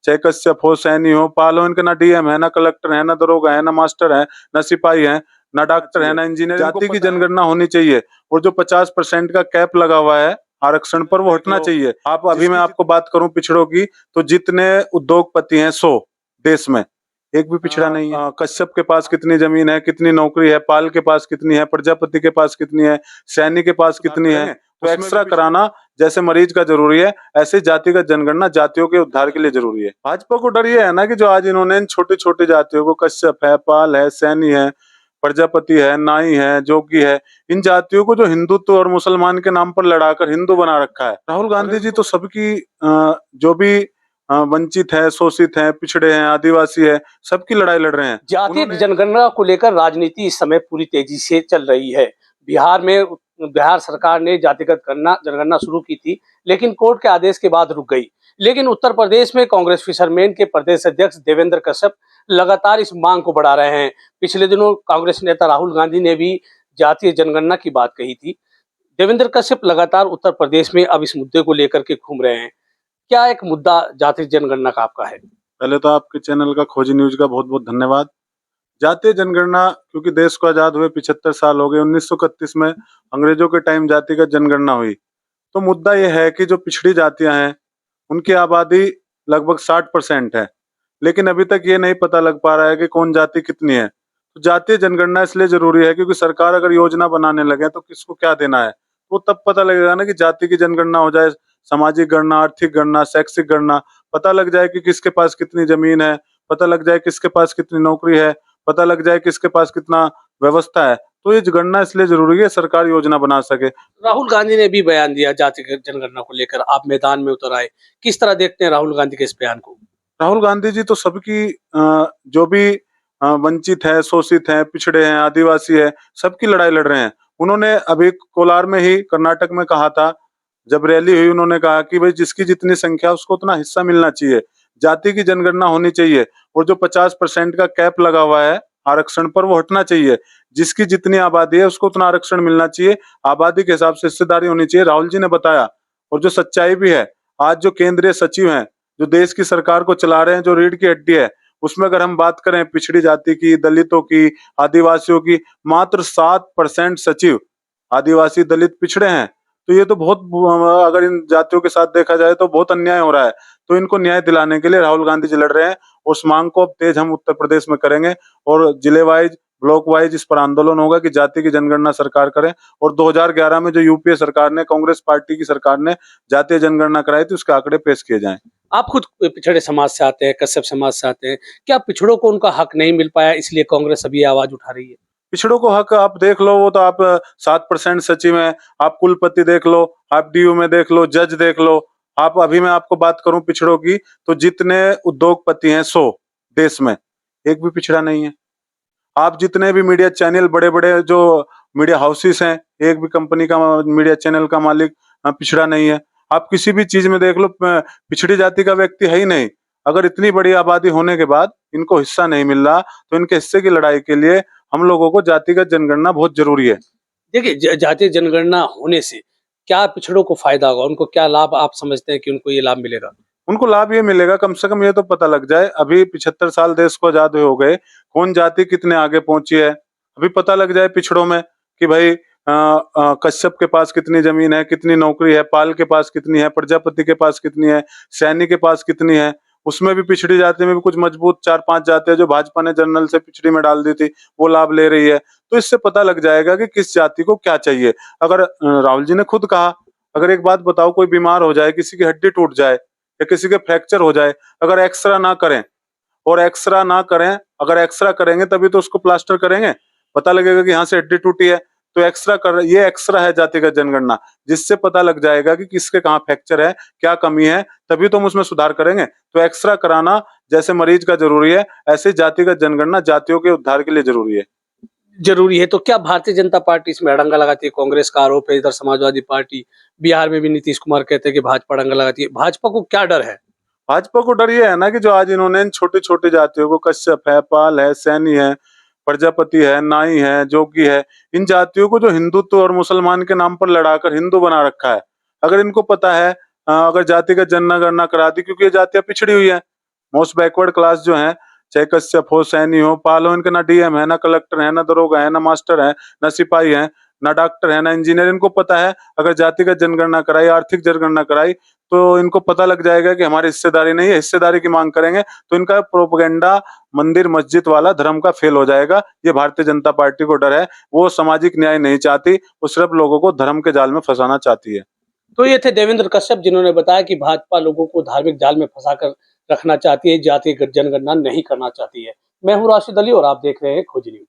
चाहे कश्यप हो, सैनी हो, पाल हो, इनके ना डीएम है, ना कलेक्टर है, ना दरोगा है, ना मास्टर है, ना सिपाही है, ना डॉक्टर है, ना इंजीनियर। जाति की जनगणना होनी चाहिए और जो 50% का कैप लगा हुआ है आरक्षण पर, वो हटना चाहिए। आप अभी मैं आपको बात करूं पिछड़ों की, तो जितने उद्योगपति हैं 100 देश में, एक भी पिछड़ा नहीं है। कश्यप के पास कितनी जमीन है, कितनी नौकरी है, पाल के पास कितनी है, प्रजापति के पास कितनी है, सैनी के पास कितनी है, तो एक्स्ट्रा कराना जैसे मरीज का जरूरी है, ऐसे जातिगत जनगणना जातियों के उद्धार के लिए जरूरी है। भाजपा को डर ये है ना कि जो आज इन्होंने छोटी छोटी जातियों को, कश्यप है, पाल है, सैनी है, प्रजापति है, नाई है, जोगी है, इन जातियों को जो हिंदुत्व और मुसलमान के नाम पर लड़ाकर हिंदू बना रखा है। राहुल गांधी जी तो सबकी जो भी वंचित है, शोषित है, पिछड़े हैं, आदिवासी है, सबकी लड़ाई लड़ रहे हैं। जातीय जनगणना को लेकर राजनीति इस समय पूरी तेजी से चल रही है। बिहार सरकार ने जातिगत जनगणना शुरू की थी, लेकिन कोर्ट के आदेश के बाद रुक गई। लेकिन उत्तर प्रदेश में कांग्रेस फिशरमैन के प्रदेश अध्यक्ष देवेंद्र कश्यप लगातार इस मांग को बढ़ा रहे हैं। पिछले दिनों कांग्रेस नेता राहुल गांधी ने भी जातीय जनगणना की बात कही थी। देवेंद्र कश्यप लगातार उत्तर प्रदेश में अब इस मुद्दे को लेकर के घूम रहे हैं। क्या एक मुद्दा जातीय जनगणना का आपका है? पहले तो आपके चैनल का खोजी न्यूज का बहुत बहुत धन्यवाद। जातीय जनगणना, क्योंकि देश को आजाद हुए 75 साल हो गए, 1931 में अंग्रेजों के टाइम जातिगत जनगणना हुई। तो मुद्दा यह है कि जो पिछड़ी जातियां हैं उनकी आबादी लगभग 60% है, लेकिन अभी तक ये नहीं पता लग पा रहा है कि कौन जाति कितनी है। तो जातीय जनगणना इसलिए जरूरी है क्योंकि सरकार अगर योजना बनाने लगे तो किसको क्या देना है, तो तब पता लगेगा ना कि जाति की जनगणना हो जाए, सामाजिक गणना, आर्थिक गणना, शैक्षिक गणना, पता लग जाए कि किसके पास कितनी जमीन है, पता लग जाए किसके पास कितनी नौकरी है, पता लग जाए किसके पास कितना व्यवस्था है। तो ये गणना इसलिए जरूरी है, सरकार योजना बना सके। राहुल गांधी ने भी बयान दिया जातिगत जनगणना को लेकर, आप मैदान में उतर आए। किस तरह देखते हैं राहुल गांधी के इस बयान को? राहुल गांधी जी तो सबकी जो भी वंचित है, शोषित है, पिछड़े हैं, आदिवासी है, सबकी लड़ाई लड़ रहे हैं। उन्होंने अभी कोलार में ही कर्नाटक में कहा था, जब रैली हुई, उन्होंने कहा कि भाई जिसकी जितनी संख्या उसको उतना हिस्सा मिलना चाहिए, जाति की जनगणना होनी चाहिए और जो 50% का कैप लगा हुआ है आरक्षण पर, वो हटना चाहिए। जिसकी जितनी आबादी है उसको उतना आरक्षण मिलना चाहिए, आबादी के हिसाब से हिस्सेदारी होनी चाहिए, राहुल जी ने बताया। और जो सच्चाई भी है, आज जो केंद्रीय सचिव हैं, जो देश की सरकार को चला रहे हैं, जो रीढ़ की हड्डी है, उसमें अगर हम बात करें पिछड़ी जाति की, दलितों की, आदिवासियों की, मात्र 7% सचिव आदिवासी, दलित, पिछड़े हैं। तो ये तो बहुत, अगर इन जातियों के साथ देखा जाए तो बहुत अन्याय हो रहा है। तो इनको न्याय दिलाने के लिए राहुल गांधी जी लड़ रहे हैं। उस मांग को अब तेज हम उत्तर प्रदेश में करेंगे और जिले वाइज, ब्लॉक वाइज इस पर आंदोलन होगा कि जाति की जनगणना सरकार करे। और 2011 में जो यूपीए सरकार ने, कांग्रेस पार्टी की सरकार ने जातीय जनगणना कराई थी, उसके आंकड़े पेश किए जाएं। आप खुद पिछड़े समाज से आते हैं, कश्यप समाज से आते हैं। क्या पिछड़ों को उनका हक नहीं मिल पाया, इसलिए कांग्रेस अभी आवाज उठा रही है? पिछड़ों को हक आप देख लो, वो तो आप 7% सचिव हैं, आप कुलपति देख लो, आप डीयू में देख लो, जज देख लो। आप अभी मैं आपको बात करूं पिछड़ों की, तो जितने उद्योगपति हैं 100 देश में, एक भी पिछड़ा नहीं है। आप जितने भी मीडिया चैनल, बड़े बड़े जो मीडिया हाउसेस हैं, एक भी कंपनी का मीडिया चैनल का मालिक पिछड़ा नहीं है। आप किसी भी चीज में देख लो, पिछड़ी जाति का व्यक्ति है ही नहीं। अगर इतनी बड़ी आबादी होने के बाद इनको हिस्सा नहीं मिल रहा, तो इनके हिस्से की लड़ाई के लिए हम लोगों को जातिगत जनगणना बहुत जरूरी है। देखिए, जातीय जनगणना होने से क्या पिछड़ों को फायदा होगा? उनको क्या लाभ आप समझते हैं कि उनको ये लाभ मिलेगा? उनको लाभ ये मिलेगा, कम से कम ये तो पता लग जाए, अभी 75 साल देश को आजाद हो गए, कौन जाति कितने आगे पहुंची है, अभी पता लग जाए पिछड़ों में कि भाई कश्यप के पास कितनी जमीन है, कितनी नौकरी है, पाल के पास कितनी है, प्रजापति के पास कितनी है, सैनी के पास कितनी है। उसमें भी पिछड़ी जाति में भी कुछ मजबूत 4-5 जातियां जो भाजपा ने जनरल से पिछड़ी में डाल दी थी, वो लाभ ले रही है। तो इससे पता लग जाएगा कि किस जाति को क्या चाहिए। अगर राहुल जी ने खुद कहा, अगर एक बात बताओ, कोई बीमार हो जाए, किसी की हड्डी टूट जाए या किसी के फ्रैक्चर हो जाए, अगर एक्सरा ना करें, और एक्सरा ना करें, अगर एक्सरा करेंगे तभी तो उसको प्लास्टर करेंगे, पता लगेगा कि यहाँ से हड्डी टूटी है। तो एक्सरा कर, ये एक्सरा है जातिगत जनगणना, जिससे पता लग जाएगा कि किसके कहाँ फ्रैक्चर है, क्या कमी है, तभी तो हम उसमें सुधार करेंगे। तो एक्सरा कराना जैसे मरीज का जरूरी है, ऐसे जातिगत जनगणना जातियों के उद्धार के लिए जरूरी है। जरूरी है। तो क्या भारतीय जनता पार्टी इसमें अड़ंगा लगाती है? कांग्रेस का आरोप है, इधर समाजवादी पार्टी, बिहार में भी नीतीश कुमार कहते हैं कि भाजपा अड़ंगा लगाती है। भाजपा को क्या डर है? भाजपा को डर ये है ना कि जो आज इन्होंने इन छोटी छोटी जातियों को, कश्यप है, पाल है, सैनी है, प्रजापति है, नाई है, जोगी है, इन जातियों को जो हिंदुत्व और मुसलमान के नाम पर लड़ाकर हिंदू बना रखा है। अगर इनको पता है, अगर जातिगत जनगणना करा दी, क्योंकि ये जातियां पिछड़ी हुई है, मोस्ट बैकवर्ड क्लास जो है, चाहे कश्यप हो, सैनी हो, पाल हो, इनके ना डीएम है, ना कलेक्टर है, ना दरोगा है, ना मास्टर है, ना सिपाही है, ना डॉक्टर है, ना इंजीनियर। इनको पता है अगर जातिगत जनगणना कराई, आर्थिक जनगणना कराई, तो इनको पता लग जाएगा कि हमारी हिस्सेदारी नहीं है। हिस्सेदारी की मांग करेंगे तो इनका प्रोपेगेंडा मंदिर मस्जिद वाला धर्म का फेल हो जाएगा। ये भारतीय जनता पार्टी को डर है। वो सामाजिक न्याय नहीं चाहती, वो सिर्फ लोगों को धर्म के जाल में फंसाना चाहती है। तो ये थे देवेंद्र कश्यप, जिन्होंने बताया कि भाजपा लोगों को धार्मिक जाल में फंसाकर रखना चाहती है, जातीय जनगणना नहीं करना चाहती है। मैं हूं राशिद अली और आप देख रहे हैं खोज न्यूज।